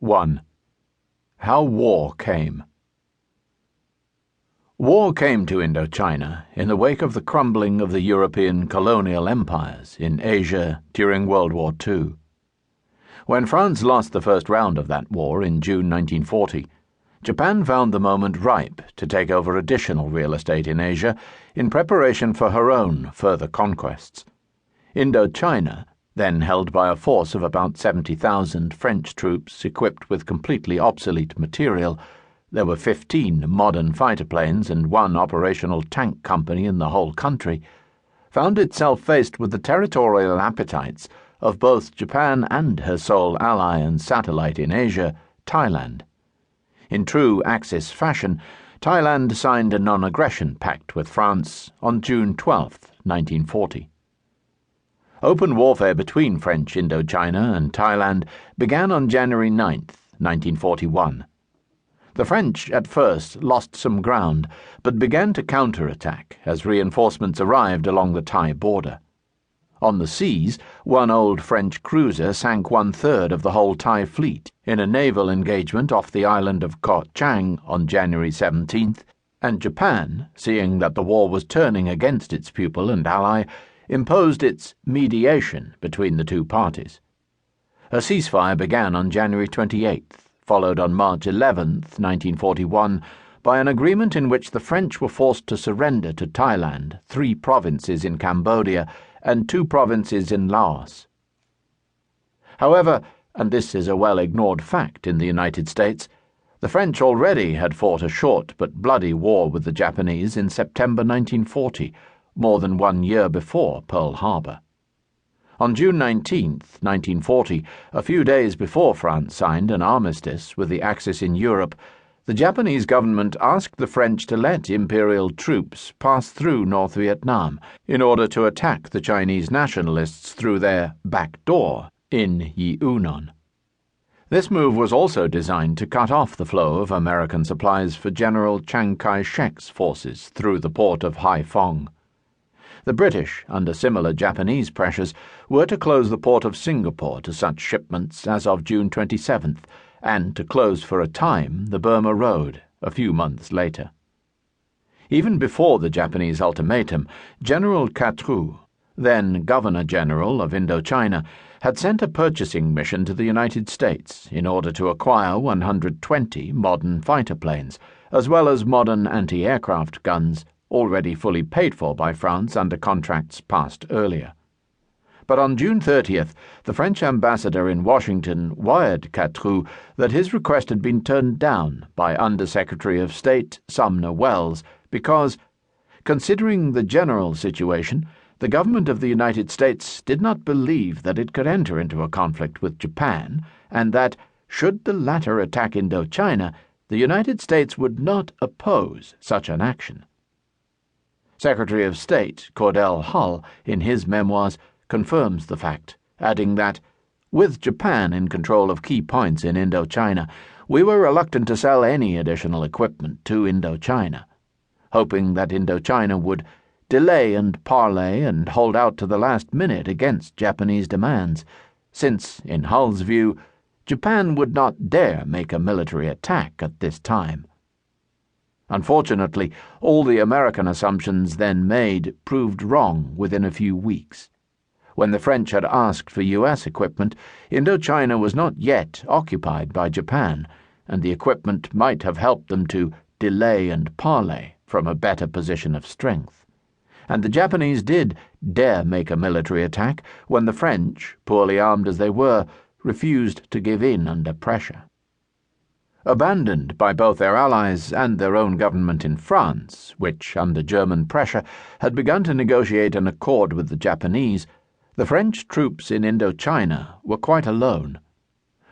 1. How War Came. War came to Indochina in the wake of the crumbling of the European colonial empires in Asia during World War II. When France lost the first round of that war in June 1940, Japan found the moment ripe to take over additional real estate in Asia in preparation for her own further conquests. Indochina, then held by a force of about 70,000 French troops equipped with completely obsolete material. There were 15 modern fighter planes and one operational tank company in the whole country, found itself faced with the territorial appetites of both Japan and her sole ally and satellite in Asia, Thailand. In true Axis fashion, Thailand signed a non-aggression pact with France on June 12, 1940. Open warfare between French Indochina and Thailand began on January 9, 1941. The French at first lost some ground, but began to counterattack as reinforcements arrived along the Thai border. On the seas, one old French cruiser sank one-third of the whole Thai fleet in a naval engagement off the island of Koh Chang on January 17th, and Japan, seeing that the war was turning against its pupil and ally, imposed its mediation between the two parties. A ceasefire began on January 28th, followed on March 11, 1941, by an agreement in which the French were forced to surrender to Thailand 3 provinces in Cambodia and 2 provinces in Laos. However, and this is a well-ignored fact in the United States, the French already had fought a short but bloody war with the Japanese in September 1940, more than 1 year before Pearl Harbor. On June 19, 1940, a few days before France signed an armistice with the Axis in Europe, the Japanese government asked the French to let imperial troops pass through North Vietnam in order to attack the Chinese nationalists through their back door in Yiunon. This move was also designed to cut off the flow of American supplies for General Chiang Kai-shek's forces through the port of Haiphong. The British, under similar Japanese pressures, were to close the port of Singapore to such shipments as of June 27th, and to close for a time the Burma Road a few months later. Even before the Japanese ultimatum, General Catroux, then Governor-General of Indochina, had sent a purchasing mission to the United States in order to acquire 120 modern fighter planes, as well as modern anti-aircraft guns, already fully paid for by France under contracts passed earlier. But on June 30th, the French ambassador in Washington wired Catroux that his request had been turned down by Under-Secretary of State Sumner Welles because, considering the general situation, the government of the United States did not believe that it could enter into a conflict with Japan, and that, should the latter attack Indochina, the United States would not oppose such an action. Secretary of State Cordell Hull, in his memoirs, confirms the fact, adding that, with Japan in control of key points in Indochina, we were reluctant to sell any additional equipment to Indochina, hoping that Indochina would delay and parley and hold out to the last minute against Japanese demands, since, in Hull's view, Japan would not dare make a military attack at this time. Unfortunately, all the American assumptions then made proved wrong within a few weeks. When the French had asked for U.S. equipment, Indochina was not yet occupied by Japan, and the equipment might have helped them to delay and parley from a better position of strength. And the Japanese did dare make a military attack when the French, poorly armed as they were, refused to give in under pressure. Abandoned by both their allies and their own government in France, which, under German pressure, had begun to negotiate an accord with the Japanese, the French troops in Indochina were quite alone.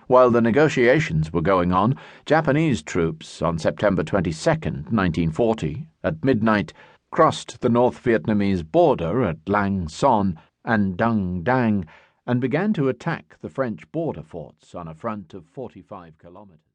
While the negotiations were going on, Japanese troops, on September 22, 1940, at midnight, crossed the North Vietnamese border at Lang Son and Dung Dang and began to attack the French border forts on a front of 45 kilometers.